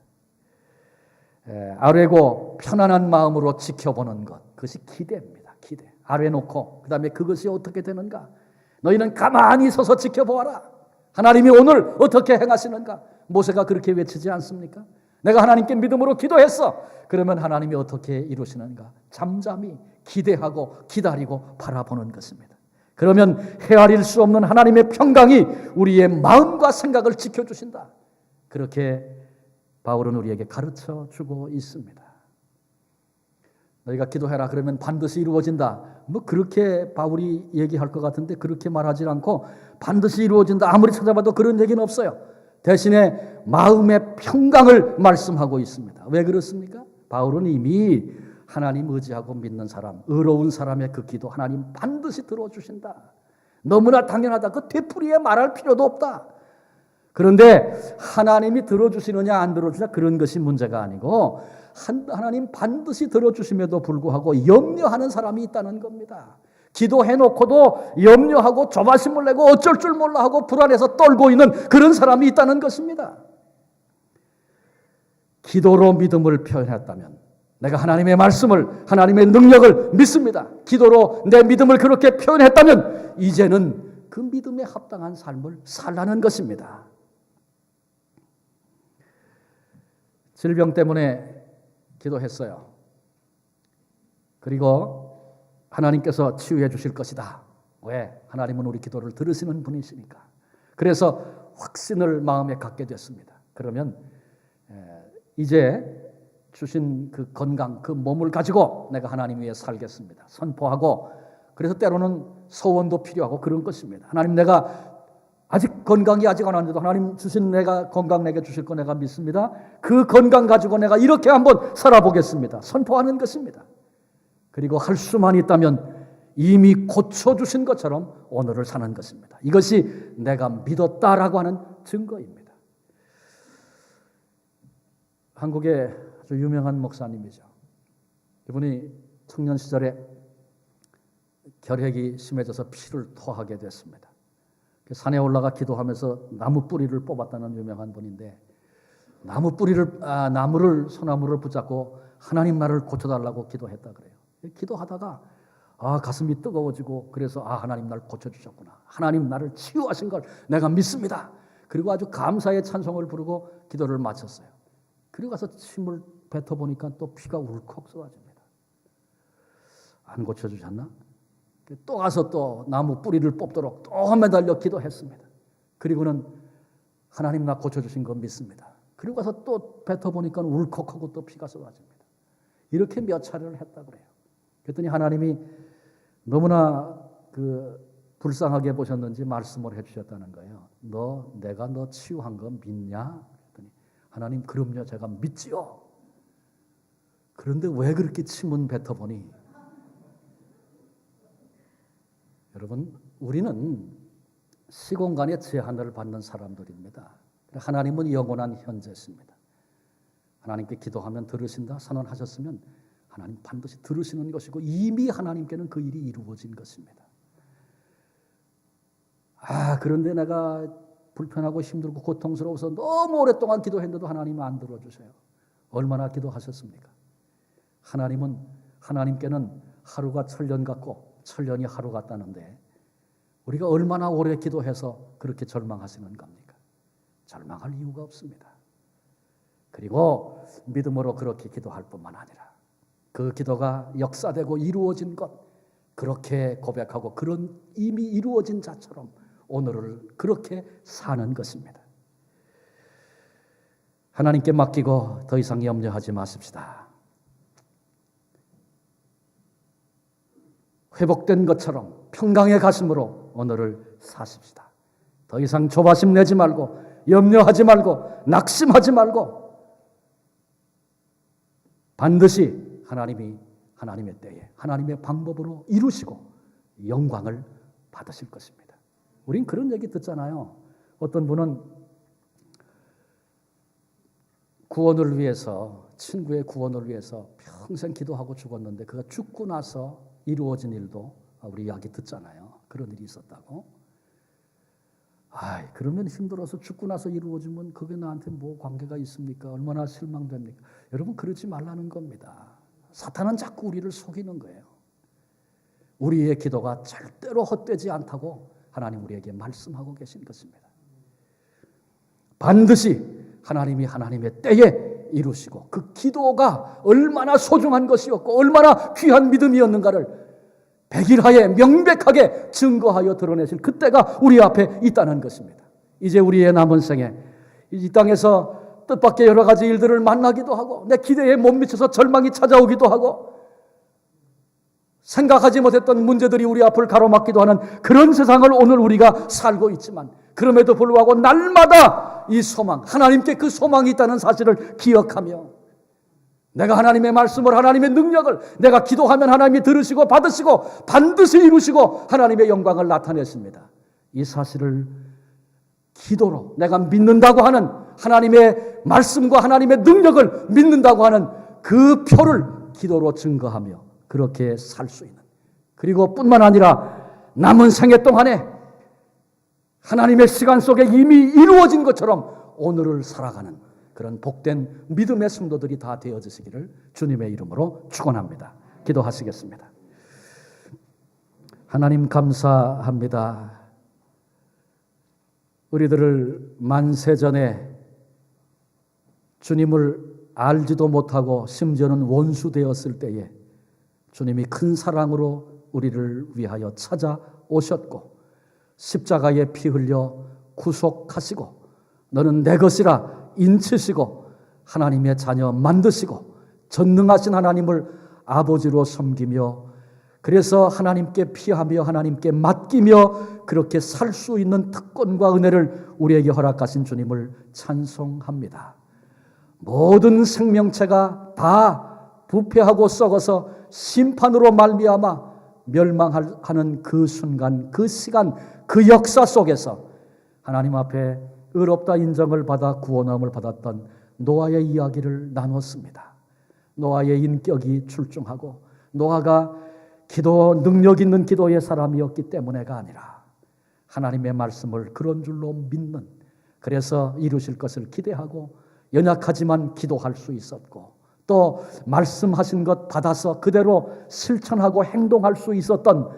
아뢰고 편안한 마음으로 지켜보는 것, 그것이 기대입니다. 기대. 아뢰놓고 그 다음에 그것이 어떻게 되는가? 너희는 가만히 서서 지켜보아라. 하나님이 오늘 어떻게 행하시는가? 모세가 그렇게 외치지 않습니까? 내가 하나님께 믿음으로 기도했어. 그러면 하나님이 어떻게 이루시는가? 잠잠히 기대하고 기다리고 바라보는 것입니다. 그러면 헤아릴 수 없는 하나님의 평강이 우리의 마음과 생각을 지켜주신다. 그렇게 바울은 우리에게 가르쳐 주고 있습니다. 너희가 기도해라 그러면 반드시 이루어진다. 뭐 그렇게 바울이 얘기할 것 같은데 그렇게 말하지 않고 반드시 이루어진다. 아무리 찾아봐도 그런 얘기는 없어요. 대신에 마음의 평강을 말씀하고 있습니다. 왜 그렇습니까? 바울은 이미 하나님 의지하고 믿는 사람, 의로운 사람의 그 기도 하나님 반드시 들어주신다. 너무나 당연하다. 그 되풀이에 말할 필요도 없다. 그런데 하나님이 들어주시느냐 안 들어주냐 그런 것이 문제가 아니고 하나님 반드시 들어주심에도 불구하고 염려하는 사람이 있다는 겁니다. 기도해놓고도 염려하고 조바심을 내고 어쩔 줄 몰라 하고 불안해서 떨고 있는 그런 사람이 있다는 것입니다. 기도로 믿음을 표현했다면 내가 하나님의 말씀을, 하나님의 능력을 믿습니다. 기도로 내 믿음을 그렇게 표현했다면 이제는 그 믿음에 합당한 삶을 살라는 것입니다. 질병 때문에 기도했어요. 그리고 하나님께서 치유해 주실 것이다. 왜? 하나님은 우리 기도를 들으시는 분이시니까. 그래서 확신을 마음에 갖게 됐습니다. 그러면 이제 주신 그 건강, 그 몸을 가지고 내가 하나님 위해 살겠습니다. 선포하고, 그래서 때로는 소원도 필요하고 그런 것입니다. 하나님, 내가 아직 건강이 아직 안 왔는데도 하나님 주신 내가 건강 내게 주실 거 내가 믿습니다. 그 건강 가지고 내가 이렇게 한번 살아보겠습니다. 선포하는 것입니다. 그리고 할 수만 있다면 이미 고쳐주신 것처럼 오늘을 사는 것입니다. 이것이 내가 믿었다라고 하는 증거입니다. 한국의 아주 유명한 목사님이죠. 이분이 청년 시절에 결핵이 심해져서 피를 토하게 됐습니다. 산에 올라가 기도하면서 나무 뿌리를 뽑았다는 유명한 분인데, 소나무를 붙잡고 하나님 나를 고쳐달라고 기도했다 그래요. 기도하다가 가슴이 뜨거워지고, 그래서 하나님 나를 고쳐주셨구나, 하나님 나를 치유하신 걸 내가 믿습니다. 그리고 아주 감사의 찬송을 부르고 기도를 마쳤어요. 그리고 가서 침을 뱉어보니까 또 피가 울컥 쏟아집니다. 안 고쳐주셨나? 또 가서 또 나무 뿌리를 뽑도록 또 매달려 기도했습니다. 그리고는 하나님 나 고쳐주신 거 믿습니다. 그리고 가서 또 뱉어보니까 울컥하고 또 피가 쏟아집니다. 이렇게 몇 차례를 했다 그래요. 그랬더니 하나님이 너무나 불쌍하게 보셨는지 말씀을 해주셨다는 거예요. 내가 너 치유한 거 믿냐? 그랬더니 하나님, 그럼요, 제가 믿지요. 그런데 왜 그렇게 침은 뱉어보니? 여러분, 우리는 시공간의 제한을 받는 사람들입니다. 하나님은 영원한 현재십니다. 하나님께 기도하면 들으신다 선언하셨으면 하나님 반드시 들으시는 것이고 이미 하나님께는 그 일이 이루어진 것입니다. 그런데 내가 불편하고 힘들고 고통스러워서 너무 오랫동안 기도했는데도 하나님은 안 들어주세요. 얼마나 기도하셨습니까? 하나님께는 하루가 천년 같고 천년이 하루 같다는데 우리가 얼마나 오래 기도해서 그렇게 절망하시는 겁니까? 절망할 이유가 없습니다. 그리고 믿음으로 그렇게 기도할 뿐만 아니라 그 기도가 역사되고 이루어진 것, 그렇게 고백하고 그런 이미 이루어진 자처럼 오늘을 그렇게 사는 것입니다. 하나님께 맡기고 더 이상 염려하지 마십시다. 회복된 것처럼 평강의 가슴으로 오늘을 사십시다. 더 이상 조바심 내지 말고 염려하지 말고 낙심하지 말고 반드시 하나님이 하나님의 때에 하나님의 방법으로 이루시고 영광을 받으실 것입니다. 우린 그런 얘기 듣잖아요. 어떤 분은 구원을 위해서, 친구의 구원을 위해서 평생 기도하고 죽었는데 그가 죽고 나서 이루어진 일도 우리 이야기 듣잖아요. 그런 일이 있었다고. 그러면 힘들어서 죽고 나서 이루어지면 그게 나한테 뭐 관계가 있습니까? 얼마나 실망됩니까? 여러분, 그러지 말라는 겁니다. 사탄은 자꾸 우리를 속이는 거예요. 우리의 기도가 절대로 헛되지 않다고 하나님 우리에게 말씀하고 계신 것입니다. 반드시 하나님이 하나님의 때에 이루시고 그 기도가 얼마나 소중한 것이었고 얼마나 귀한 믿음이었는가를 백일하에 명백하게 증거하여 드러내실 그때가 우리 앞에 있다는 것입니다. 이제 우리의 남은 생에 이 땅에서 뜻밖의 여러 가지 일들을 만나기도 하고 내 기대에 못 미쳐서 절망이 찾아오기도 하고 생각하지 못했던 문제들이 우리 앞을 가로막기도 하는 그런 세상을 오늘 우리가 살고 있지만 그럼에도 불구하고 날마다 이 소망, 하나님께 그 소망이 있다는 사실을 기억하며 내가 하나님의 말씀을, 하나님의 능력을 내가 기도하면 하나님이 들으시고 받으시고 반드시 이루시고 하나님의 영광을 나타내십니다. 이 사실을 기도로 내가 믿는다고 하는 하나님의 말씀과 하나님의 능력을 믿는다고 하는 그 표를 기도로 증거하며 그렇게 살 수 있는, 그리고 뿐만 아니라 남은 생애 동안에 하나님의 시간 속에 이미 이루어진 것처럼 오늘을 살아가는 그런 복된 믿음의 성도들이 다 되어지시기를 주님의 이름으로 축원합니다. 기도하시겠습니다. 하나님 감사합니다. 우리들을 만세전에 주님을 알지도 못하고 심지어는 원수되었을 때에 주님이 큰 사랑으로 우리를 위하여 찾아오셨고 십자가에 피 흘려 구속하시고 너는 내 것이라 인치시고 하나님의 자녀 만드시고 전능하신 하나님을 아버지로 섬기며 그래서 하나님께 피하며 하나님께 맡기며 그렇게 살 수 있는 특권과 은혜를 우리에게 허락하신 주님을 찬송합니다. 모든 생명체가 다 부패하고 썩어서 심판으로 말미암아 멸망하는 그 순간, 그 시간, 그 역사 속에서 하나님 앞에 의롭다 인정을 받아 구원함을 받았던 노아의 이야기를 나눴습니다. 노아의 인격이 출중하고 노아가 기도 능력 있는 기도의 사람이었기 때문에가 아니라 하나님의 말씀을 그런 줄로 믿는, 그래서 이루실 것을 기대하고 연약하지만 기도할 수 있었고 또 말씀하신 것 받아서 그대로 실천하고 행동할 수 있었던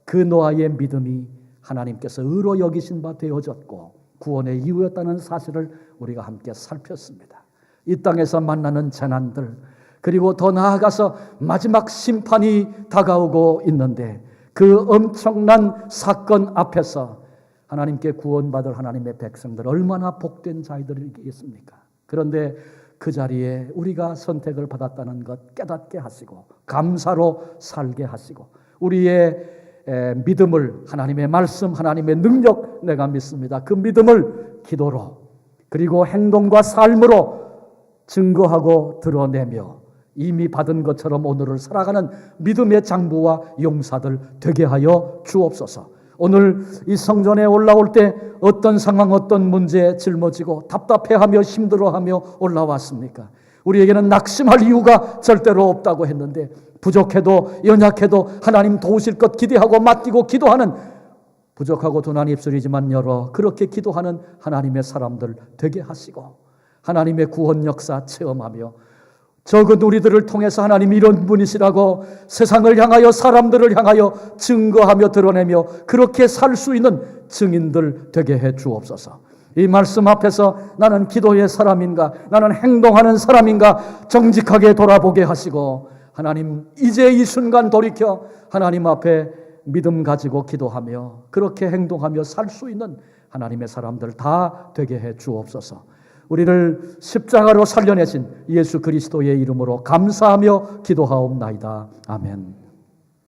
그 노아의 믿음이 하나님께서 의로 여기신 바 되어졌고 구원의 이유였다는 사실을 우리가 함께 살폈습니다. 이 땅에서 만나는 재난들, 그리고 더 나아가서 마지막 심판이 다가오고 있는데 그 엄청난 사건 앞에서 하나님께 구원받을 하나님의 백성들 얼마나 복된 자들이겠습니까? 그런데 그 자리에 우리가 선택을 받았다는 것 깨닫게 하시고 감사로 살게 하시고 우리의 믿음을 하나님의 말씀, 하나님의 능력 내가 믿습니다. 그 믿음을 기도로 그리고 행동과 삶으로 증거하고 드러내며 이미 받은 것처럼 오늘을 살아가는 믿음의 장부와 용사들 되게 하여 주옵소서. 오늘 이 성전에 올라올 때 어떤 상황, 어떤 문제에 짊어지고 답답해하며 힘들어하며 올라왔습니까? 우리에게는 낙심할 이유가 절대로 없다고 했는데 부족해도 연약해도 하나님 도우실 것 기대하고 맡기고 기도하는 부족하고 둔한 입술이지만 열어 그렇게 기도하는 하나님의 사람들 되게 하시고 하나님의 구원 역사 체험하며 적은 우리들을 통해서 하나님 이런 분이시라고 세상을 향하여 사람들을 향하여 증거하며 드러내며 그렇게 살 수 있는 증인들 되게 해 주옵소서. 이 말씀 앞에서 나는 기도의 사람인가, 나는 행동하는 사람인가 정직하게 돌아보게 하시고, 하나님 이제 이 순간 돌이켜 하나님 앞에 믿음 가지고 기도하며 그렇게 행동하며 살 수 있는 하나님의 사람들 다 되게 해 주옵소서. 우리를 십자가로 살려내신 예수 그리스도의 이름으로 감사하며 기도하옵나이다. 아멘.